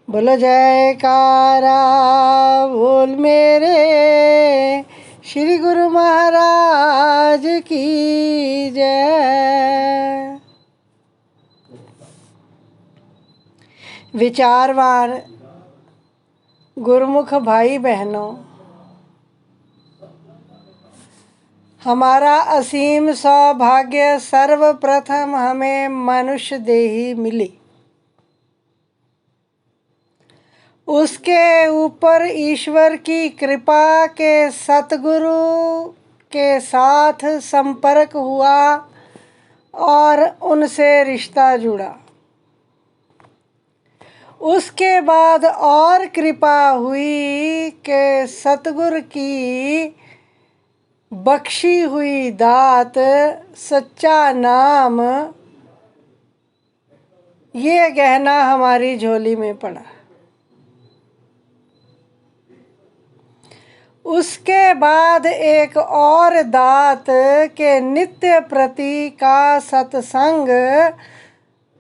बोलो जयकारा बोल मेरे श्री गुरु महाराज की जय। विचारवान गुरुमुख भाई बहनों, हमारा असीम सौभाग्य सर्वप्रथम हमें मनुष्य देही मिली। उसके ऊपर ईश्वर की कृपा के सतगुरु के साथ संपर्क हुआ और उनसे रिश्ता जुड़ा। उसके बाद और कृपा हुई कि सतगुरु की बख्शी हुई दात सच्चा नाम, ये गहना हमारी झोली में पड़ा। उसके बाद एक और दात के नित्य प्रति का सत्संग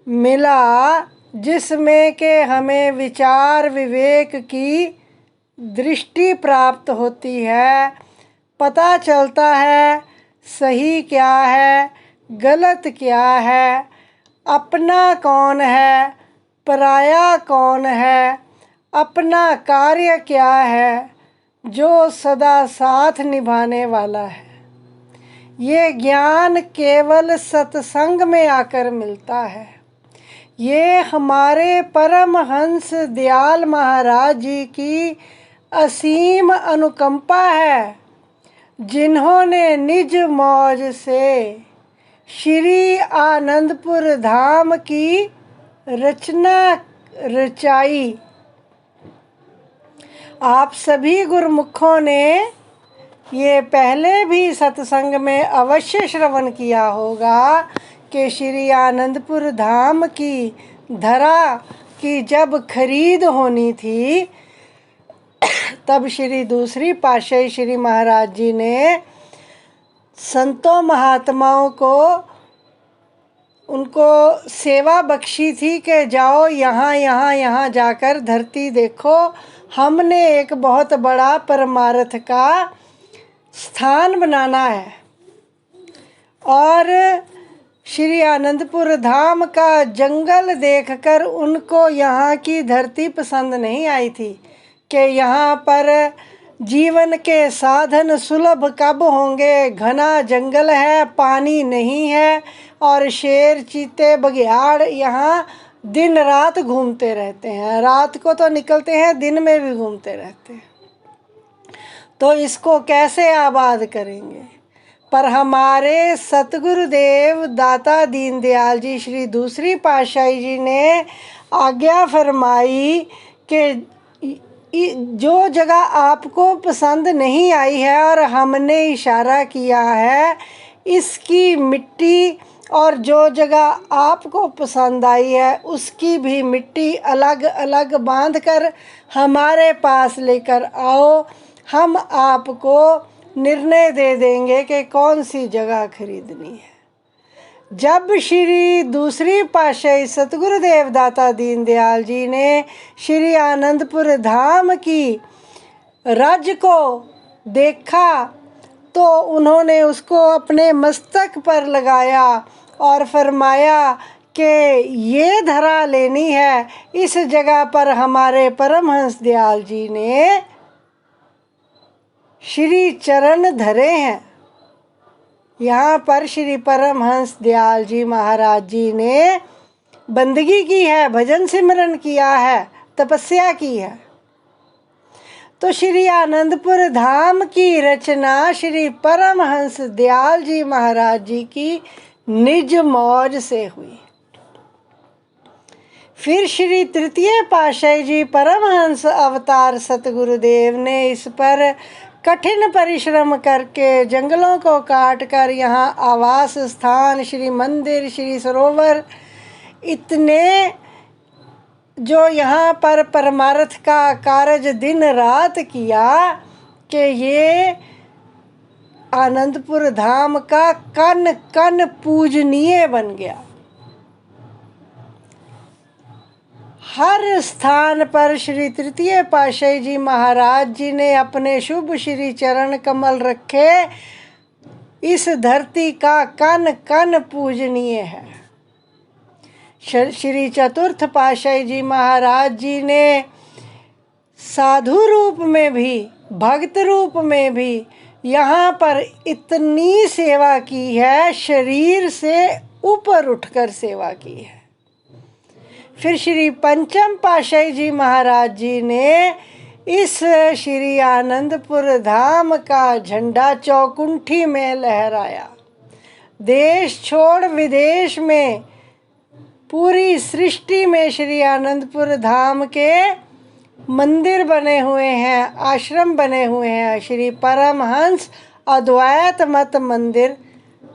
मिला, जिसमें के हमें विचार विवेक की दृष्टि प्राप्त होती है। पता चलता है सही क्या है, गलत क्या है, अपना कौन है, पराया कौन है, अपना कार्य क्या है, जो सदा साथ निभाने वाला है। ये ज्ञान केवल सत्संग में आकर मिलता है। ये हमारे परमहंस दयाल महाराज जी की असीम अनुकंपा है, जिन्होंने निज मौज से श्री आनंदपुर धाम की रचना रचाई। आप सभी गुरुमुखों ने ये पहले भी सत्संग में अवश्य श्रवण किया होगा कि श्री आनंदपुर धाम की धरा की जब खरीद होनी थी, तब श्री दूसरी पातशाही श्री महाराज जी ने संतों महात्माओं को उनको सेवा बख्शी थी कि जाओ यहाँ यहाँ यहाँ जाकर धरती देखो, हमने एक बहुत बड़ा परमार्थ का स्थान बनाना है। और श्री आनंदपुर धाम का जंगल देखकर उनको यहाँ की धरती पसंद नहीं आई थी कि यहाँ पर जीवन के साधन सुलभ कब होंगे। घना जंगल है, पानी नहीं है और शेर चीते बघियाड़ यहाँ दिन रात घूमते रहते हैं। रात को तो निकलते हैं, दिन में भी घूमते रहते हैं। तो इसको कैसे आबाद करेंगे। पर हमारे सतगुरुदेव दाता दीनदयाल जी श्री दूसरी पातशाही जी ने आज्ञा फरमाई कि जो जगह आपको पसंद नहीं आई है और हमने इशारा किया है, इसकी मिट्टी और जो जगह आपको पसंद आई है उसकी भी मिट्टी अलग अलग बांधकर हमारे पास लेकर आओ। हम आपको निर्णय दे देंगे कि कौन सी जगह खरीदनी है। जब श्री दूसरी पातशाही सतगुरुदेव दाता दीनदयाल जी ने श्री आनंदपुर धाम की रज को देखा तो उन्होंने उसको अपने मस्तक पर लगाया और फरमाया कि ये धरा लेनी है। इस जगह पर हमारे परमहंस दयाल जी ने श्री चरण धरे हैं। यहाँ पर श्री परमहंस दयाल जी महाराज जी ने बंदगी की है, भजन सिमरन किया है, तपस्या की है। तो श्री आनंदपुर धाम की रचना श्री परमहंस दयाल जी महाराज जी की निज मौज से हुई। फिर श्री तृतीय पातशाही जी परमहंस अवतार सतगुरुदेव ने इस पर कठिन परिश्रम करके जंगलों को काट कर यहाँ आवास स्थान, श्री मंदिर, श्री सरोवर, इतने जो यहाँ पर परमार्थ का कार्य दिन रात किया कि ये आनंदपुर धाम का कन कन पूजनीय बन गया। हर स्थान पर श्री तृतीय पातशाही जी महाराज जी ने अपने शुभ श्री चरण कमल रखे। इस धरती का कण कण पूजनीय है। श्री चतुर्थ पातशाही जी महाराज जी ने साधु रूप में भी, भक्त रूप में भी यहाँ पर इतनी सेवा की है, शरीर से ऊपर उठकर सेवा की है। फिर श्री पंचम पातशाही जी महाराज जी ने इस श्री आनंदपुर धाम का झंडा चौकुंठी में लहराया। देश छोड़ विदेश में, पूरी सृष्टि में श्री आनंदपुर धाम के मंदिर बने हुए हैं, आश्रम बने हुए हैं। श्री परमहंस अद्वैत मत मंदिर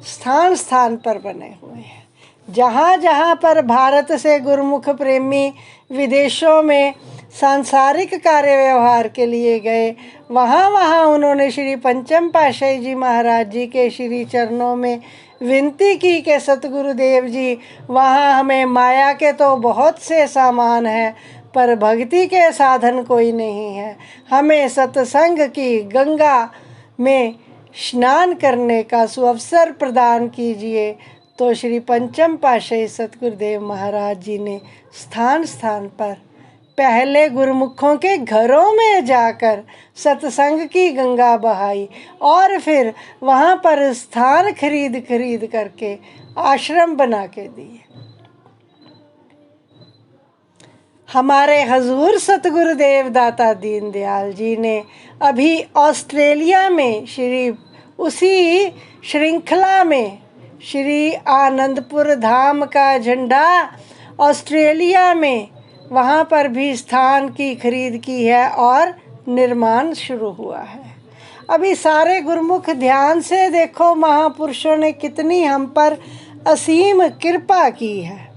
स्थान स्थान पर बने हुए हैं। जहाँ जहाँ पर भारत से गुरुमुख प्रेमी विदेशों में सांसारिक कार्य व्यवहार के लिए गए, वहाँ वहाँ उन्होंने श्री पंचम पातशाही जी महाराज जी के श्री चरणों में विनती की कि सतगुरुदेव जी, वहाँ हमें माया के तो बहुत से सामान हैं, पर भक्ति के साधन कोई नहीं है। हमें सत्संग की गंगा में स्नान करने का सुअवसर प्रदान कीजिए। तो श्री पंचम पातशाही सतगुरुदेव महाराज जी ने स्थान स्थान पर पहले गुरुमुखों के घरों में जाकर सत्संग की गंगा बहाई और फिर वहाँ पर स्थान खरीद खरीद करके आश्रम बना के दिए। हमारे हजूर सतगुरुदेव दाता दीनदयाल जी ने अभी ऑस्ट्रेलिया में उसी श्रृंखला में श्री आनंदपुर धाम का झंडा ऑस्ट्रेलिया में, वहाँ पर भी स्थान की खरीद की है और निर्माण शुरू हुआ है। अभी सारे गुरुमुख ध्यान से देखो, महापुरुषों ने कितनी हम पर असीम कृपा की है।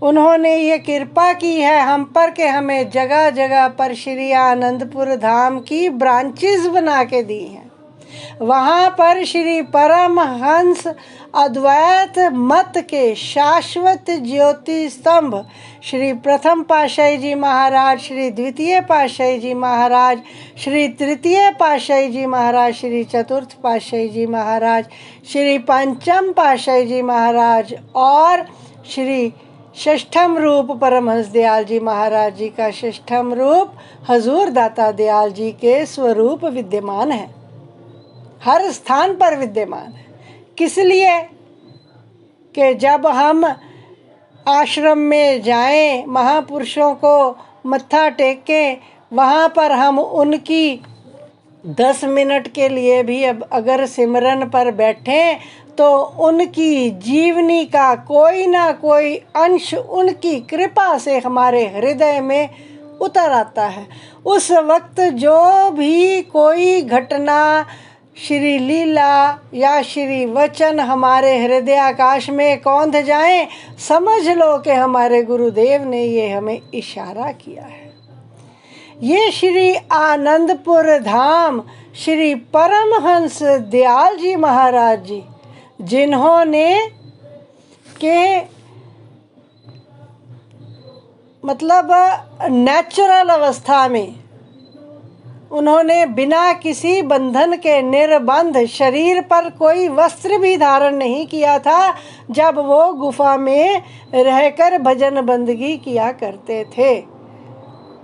उन्होंने ये कृपा की है हम पर कि हमें जगह जगह पर श्री आनंदपुर धाम की ब्रांचेस बना के दी हैं। वहाँ पर श्री परमहंस अद्वैत मत के शाश्वत ज्योति स्तंभ श्री प्रथम पातशाही जी महाराज, श्री द्वितीय पातशाही जी महाराज, श्री तृतीय पातशाही जी महाराज, श्री चतुर्थ पातशाही जी महाराज, श्री पंचम पातशाही जी महाराज और श्री षष्ठम रूप परमहंस दयाल जी महाराज जी का षष्ठम रूप हजूर दाता दयाल जी के स्वरूप विद्यमान है, हर स्थान पर विद्यमान है। किस लिए कि जब हम आश्रम में जाएं, महापुरुषों को मत्था टेकें, वहाँ पर हम उनकी 10 मिनट के लिए भी अब अगर सिमरन पर बैठें तो उनकी जीवनी का कोई ना कोई अंश उनकी कृपा से हमारे हृदय में उतर आता है। उस वक्त जो भी कोई घटना, श्री लीला या श्री वचन हमारे हृदय आकाश में कौंध जाएं, समझ लो कि हमारे गुरुदेव ने ये हमें इशारा किया है। ये श्री आनंदपुर धाम श्री परमहंस दयाल जी महाराज जी, जिन्होंने के मतलब नेचुरल अवस्था में उन्होंने बिना किसी बंधन के निर्बंध शरीर पर कोई वस्त्र भी धारण नहीं किया था जब वो गुफा में रहकर भजन बंदगी किया करते थे।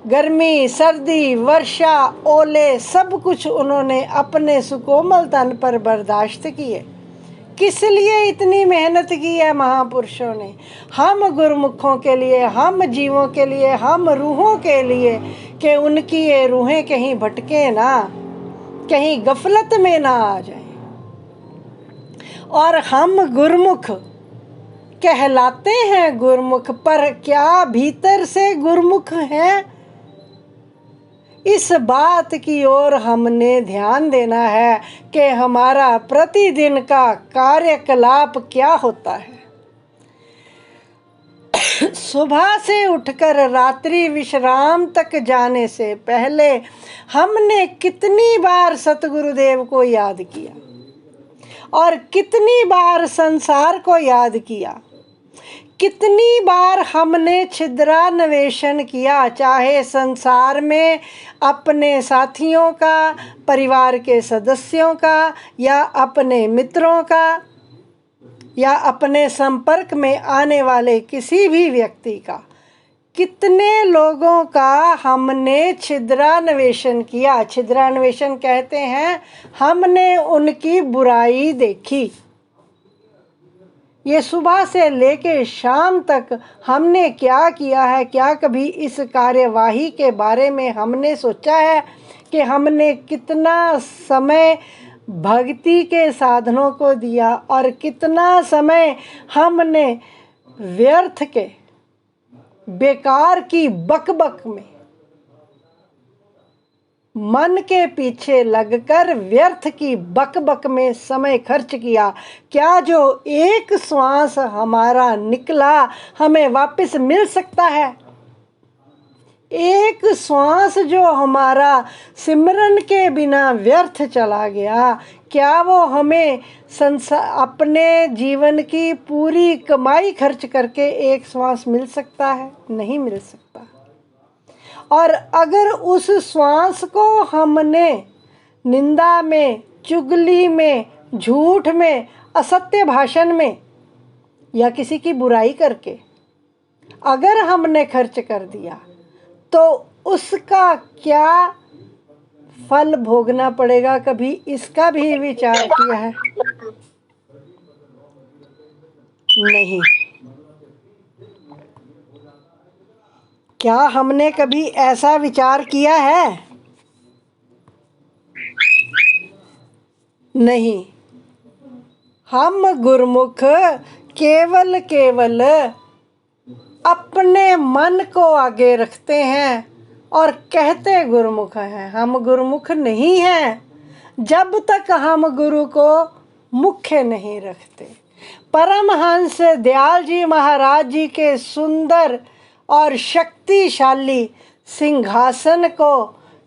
गर्मी, सर्दी, वर्षा, ओले सब कुछ उन्होंने अपने सुकोमल तन पर बर्दाश्त किए। किस लिए इतनी मेहनत की है महापुरुषों ने? हम गुरुमुखों के लिए, हम जीवों के लिए, हम रूहों के लिए, कि उनकी ये रूहें कहीं भटके ना, कहीं गफलत में ना आ जाएं। और हम गुरुमुख कहलाते हैं गुरुमुख, पर क्या भीतर से गुरुमुख हैं? इस बात की ओर हमने ध्यान देना है कि हमारा प्रतिदिन का कार्यकलाप क्या होता है। सुबह से उठकर रात्रि विश्राम तक जाने से पहले हमने कितनी बार सतगुरुदेव को याद किया और कितनी बार संसार को याद किया, कितनी बार हमने छिद्रान्वेषण किया, चाहे संसार में अपने साथियों का, परिवार के सदस्यों का, या अपने मित्रों का, या अपने संपर्क में आने वाले किसी भी व्यक्ति का। कितने लोगों का हमने छिद्रान्वेषण किया। छिद्रान्वेषण कहते हैं हमने उनकी बुराई देखी। ये सुबह से लेके शाम तक हमने क्या किया है? क्या कभी इस कार्यवाही के बारे में हमने सोचा है कि हमने कितना समय भक्ति के साधनों को दिया और कितना समय हमने व्यर्थ के, बेकार की बकबक में, मन के पीछे लगकर व्यर्थ की बकबक में समय खर्च किया? क्या जो एक श्वास हमारा निकला हमें वापस मिल सकता है? एक श्वास जो हमारा सिमरन के बिना व्यर्थ चला गया, क्या वो हमें अपने जीवन की पूरी कमाई खर्च करके एक श्वास मिल सकता है? नहीं मिल सकता। और अगर उस श्वास को हमने निंदा में, चुगली में, झूठ में, असत्य भाषण में या किसी की बुराई करके अगर हमने खर्च कर दिया, तो उसका क्या फल भोगना पड़ेगा? कभी इसका भी विचार किया है? नहीं। क्या हमने कभी ऐसा विचार किया है? नहीं। हम गुरुमुख केवल अपने मन को आगे रखते हैं और कहते गुरुमुख हैं। हम गुरुमुख नहीं हैं जब तक हम गुरु को मुख्य नहीं रखते। परमहंस दयाल जी महाराज जी के सुंदर और शक्तिशाली सिंहासन को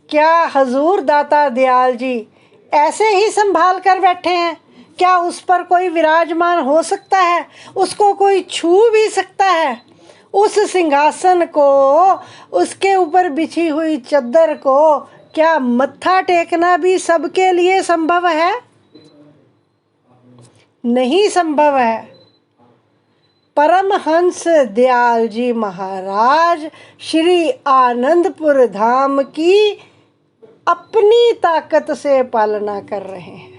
क्या हजूर दाता दयाल जी ऐसे ही संभाल कर बैठे हैं? क्या उस पर कोई विराजमान हो सकता है? उसको कोई छू भी सकता है? उस सिंहासन को, उसके ऊपर बिछी हुई चद्दर को क्या मत्था टेकना भी सबके लिए संभव है? नहीं संभव है। परमहंस दयाल जी महाराज श्री आनंदपुर धाम की अपनी ताकत से पालना कर रहे हैं।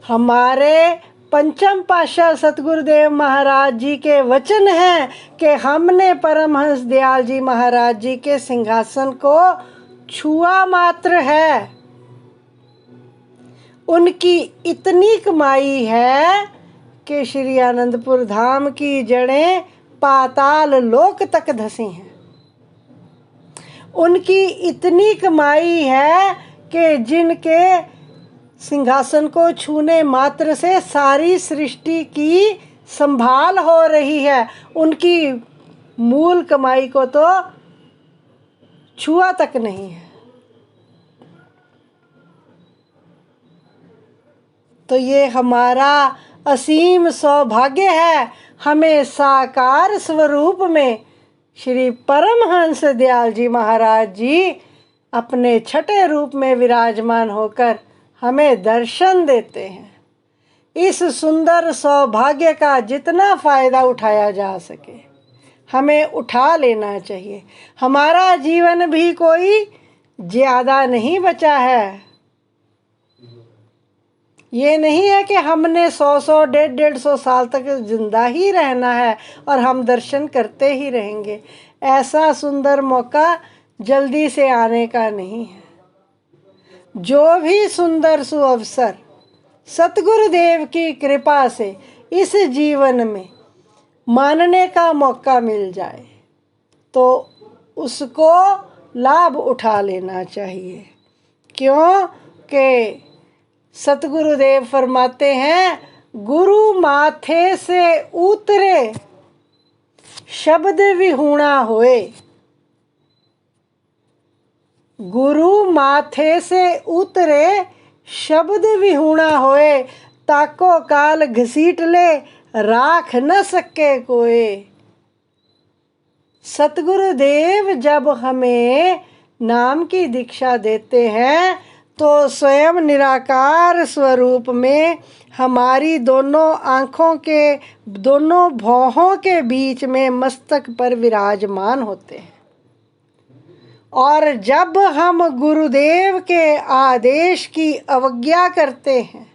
हमारे पंचम पातशाह सतगुरुदेव महाराज जी के वचन हैं कि हमने परमहंस दयाल जी महाराज जी के सिंहासन को छुआ मात्र है। उनकी इतनी कमाई है कि श्री आनंदपुर धाम की जड़ें पाताल लोक तक धसी हैं। उनकी इतनी कमाई है कि जिनके सिंहासन को छूने मात्र से सारी सृष्टि की संभाल हो रही है, उनकी मूल कमाई को तो छुआ तक नहीं है। तो ये हमारा असीम सौभाग्य है, हमें साकार स्वरूप में श्री परमहंस दयाल जी महाराज जी अपने छठे रूप में विराजमान होकर हमें दर्शन देते हैं। इस सुंदर सौभाग्य का जितना फ़ायदा उठाया जा सके हमें उठा लेना चाहिए। हमारा जीवन भी कोई ज़्यादा नहीं बचा है। ये नहीं है कि हमने 100 150 साल तक जिंदा ही रहना है और हम दर्शन करते ही रहेंगे। ऐसा सुंदर मौका जल्दी से आने का नहीं है। जो भी सुंदर सुअवसर सतगुरुदेव की कृपा से इस जीवन में मानने का मौका मिल जाए तो उसको लाभ उठा लेना चाहिए। क्योंकि सतगुरुदेव फरमाते हैं, गुरु माथे से उतरे शब्द विहूणा होए। गुरु माथे से उतरे शब्द विहूणा होए, ताको काल घसीट ले राख न सके कोई। सतगुरुदेव जब हमें नाम की दीक्षा देते हैं तो स्वयं निराकार स्वरूप में हमारी दोनों आँखों के दोनों भौहों के बीच में मस्तक पर विराजमान होते हैं। और जब हम गुरुदेव के आदेश की अवज्ञा करते हैं,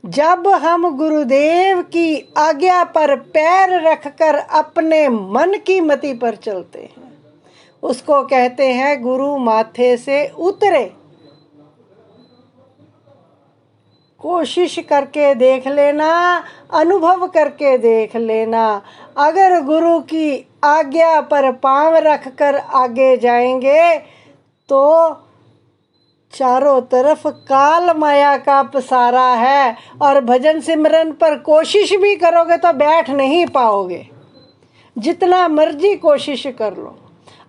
जब हम गुरुदेव की आज्ञा पर पैर रखकर अपने मन की मति पर चलते हैं, उसको कहते हैं गुरु माथे से उतरे। कोशिश करके देख लेना, अनुभव करके देख लेना, अगर गुरु की आज्ञा पर पांव रखकर आगे जाएंगे तो चारों तरफ काल माया का पसारा है, और भजन सिमरन पर कोशिश भी करोगे तो बैठ नहीं पाओगे, जितना मर्जी कोशिश कर लो।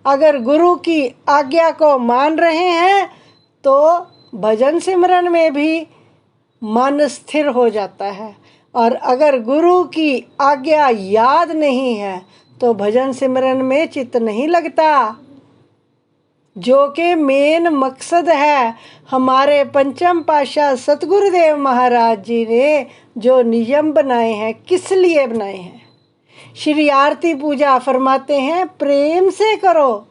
अगर गुरु की आज्ञा को मान रहे हैं तो भजन सिमरन में भी मन स्थिर हो जाता है, और अगर गुरु की आज्ञा याद नहीं है तो भजन सिमरन में चित्त नहीं लगता, जो कि मेन मकसद है। हमारे पंचम पातशाह सतगुरुदेव महाराज जी ने जो नियम बनाए हैं, किस लिए बनाए हैं? श्री आरती पूजा फरमाते हैं प्रेम से करो,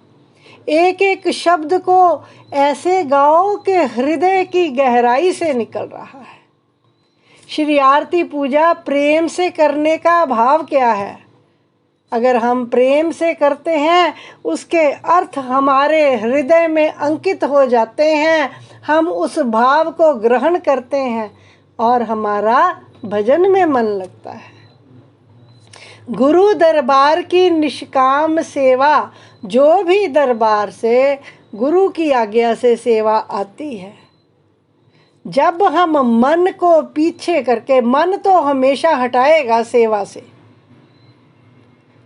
एक एक शब्द को ऐसे गाओ कि हृदय की गहराई से निकल रहा है। श्री आरती पूजा प्रेम से करने का भाव क्या है? अगर हम प्रेम से करते हैं, उसके अर्थ हमारे हृदय में अंकित हो जाते हैं, हम उस भाव को ग्रहण करते हैं और हमारा भजन में मन लगता है। गुरु दरबार की निष्काम सेवा, जो भी दरबार से गुरु की आज्ञा से सेवा आती है, जब हम मन को पीछे करके, मन तो हमेशा हटाएगा सेवा से,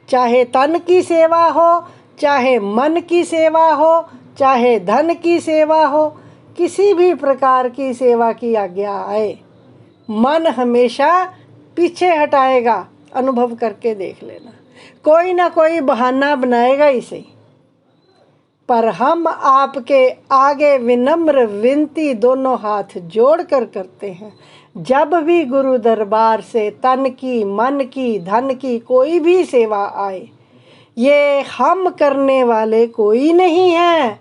चाहे तन की सेवा हो, चाहे मन की सेवा हो, चाहे धन की सेवा हो, किसी भी प्रकार की सेवा की आज्ञा आए, मन हमेशा पीछे हटाएगा। अनुभव करके देख लेना, कोई ना कोई बहाना बनाएगा ही सही, पर हम आपके आगे विनम्र विनती दोनों हाथ जोड़कर करते हैं। जब भी गुरु दरबार से तन की, मन की, धन की कोई भी सेवा आए, ये हम करने वाले कोई नहीं है।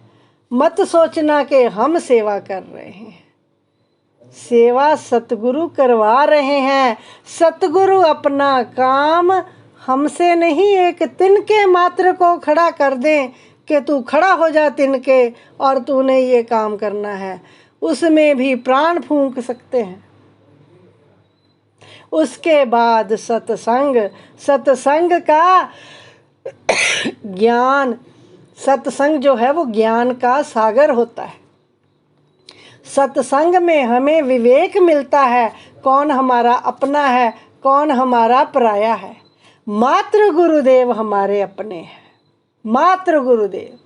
मत सोचना कि हम सेवा कर रहे हैं, सेवा सतगुरु करवा रहे हैं। सतगुरु अपना काम हमसे नहीं, एक तिनके मात्र को खड़ा कर दें कि तू खड़ा हो जा तिनके और तूने ये काम करना है, उसमें भी प्राण फूंक सकते हैं। उसके बाद सत्संग, सत्संग का ज्ञान, सत्संग जो है वो ज्ञान का सागर होता है। सत्संग में हमें विवेक मिलता है, कौन हमारा अपना है, कौन हमारा पराया है। मात्र गुरुदेव हमारे अपने हैं, मात्र गुरुदेव।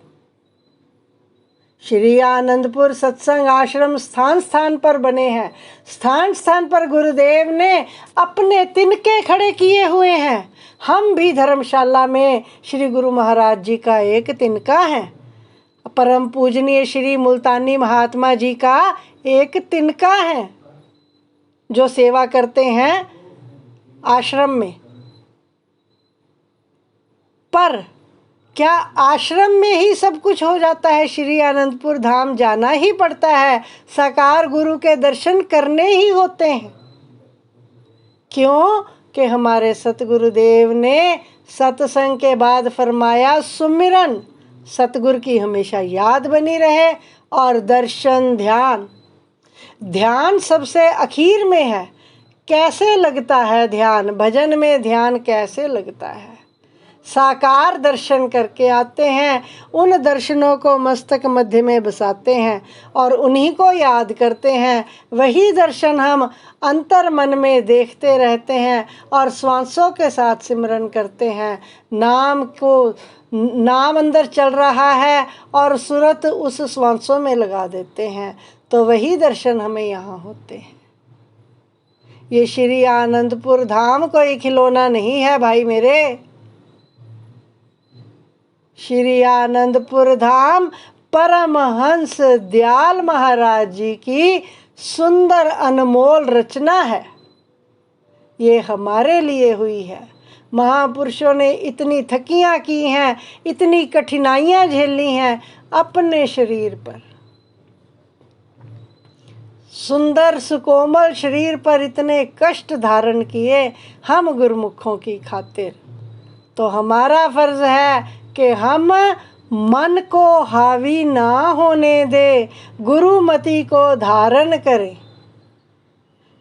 श्री आनंदपुर सत्संग आश्रम स्थान स्थान पर बने हैं, स्थान स्थान पर गुरुदेव ने अपने तिनके खड़े किए हुए हैं। हम भी धर्मशाला में श्री गुरु महाराज जी का एक तिनका है, परम पूजनीय श्री मुल्तानी महात्मा जी का एक तिनका है, जो सेवा करते हैं आश्रम में। पर क्या आश्रम में ही सब कुछ हो जाता है? श्री आनंदपुर धाम जाना ही पड़ता है, साकार गुरु के दर्शन करने ही होते हैं। क्यों? कि हमारे सतगुरुदेव ने सत्संग के बाद फरमाया सुमिरन, सतगुरु की हमेशा याद बनी रहे, और दर्शन ध्यान। ध्यान सबसे आखिर में है। कैसे लगता है ध्यान? भजन में ध्यान कैसे लगता है? साकार दर्शन करके आते हैं, उन दर्शनों को मस्तक मध्य में बसाते हैं और उन्हीं को याद करते हैं। वही दर्शन हम अंतर मन में देखते रहते हैं और श्वासों के साथ सिमरन करते हैं। नाम को, नाम अंदर चल रहा है और सुरत उस श्वासों में लगा देते हैं, तो वही दर्शन हमें यहाँ होते हैं। ये श्री आनंदपुर धाम कोई खिलौना नहीं है भाई मेरे। श्री आनंदपुर धाम परमहंस दयाल महाराज जी की सुंदर अनमोल रचना है। ये हमारे लिए हुई है। महापुरुषों ने इतनी थकियां की हैं, इतनी कठिनाइयां झेली हैं अपने शरीर पर, सुंदर सुकोमल शरीर पर इतने कष्ट धारण किए हम गुरुमुखों की खातिर। तो हमारा फर्ज है कि हम मन को हावी ना होने दे, गुरुमति को धारण करें,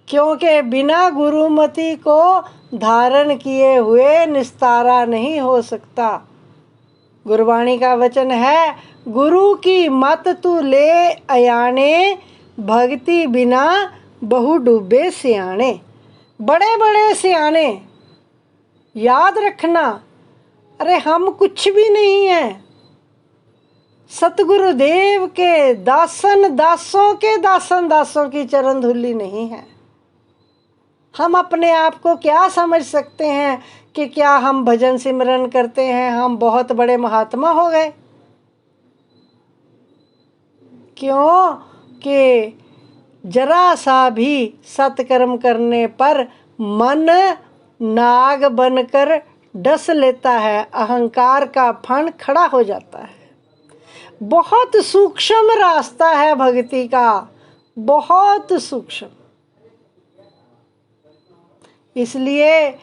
क्योंकि बिना गुरुमति को धारण किए हुए निस्तारा नहीं हो सकता। गुरबाणी का वचन है, गुरु की मत तू ले अयाने, भक्ति बिना बहु डूबे सियाने। बड़े बड़े सियाने, याद रखना, अरे हम कुछ भी नहीं हैं। सतगुरुदेव के दासन दासों के दासन दासों की चरण धूलि नहीं है। हम अपने आप को क्या समझ सकते हैं कि क्या हम भजन सिमरन करते हैं, हम बहुत बड़े महात्मा हो गए? क्यों कि जरा सा भी सत्कर्म करने पर मन नाग बनकर डस लेता है, अहंकार का फण खड़ा हो जाता है। बहुत सूक्ष्म रास्ता है भक्ति का, बहुत सूक्ष्म। इसलिए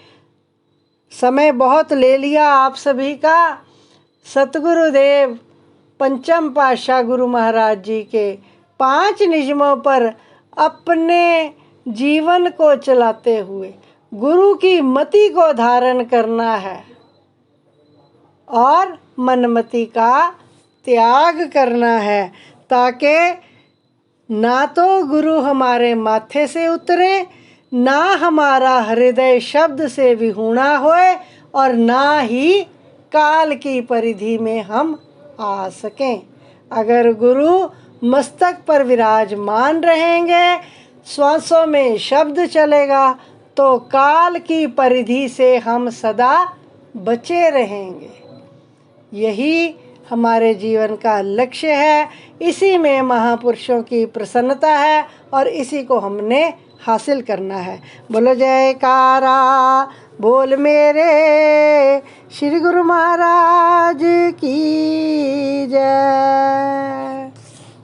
समय बहुत ले लिया आप सभी का। सतगुरुदेव पंचम पातशाह गुरु महाराज जी के 5 नियमों पर अपने जीवन को चलाते हुए गुरु की मति को धारण करना है और मनमति का त्याग करना है, ताकि ना तो गुरु हमारे माथे से उतरे, ना हमारा हृदय शब्द से विहूणा होए, और ना ही काल की परिधि में हम आ सकें। अगर गुरु मस्तक पर विराजमान रहेंगे, श्वासों में शब्द चलेगा, तो काल की परिधि से हम सदा बचे रहेंगे। यही हमारे जीवन का लक्ष्य है, इसी में महापुरुषों की प्रसन्नता है और इसी को हमने हासिल करना है। बोलो जयकारा बोल मेरे श्री गुरु महाराज की जय।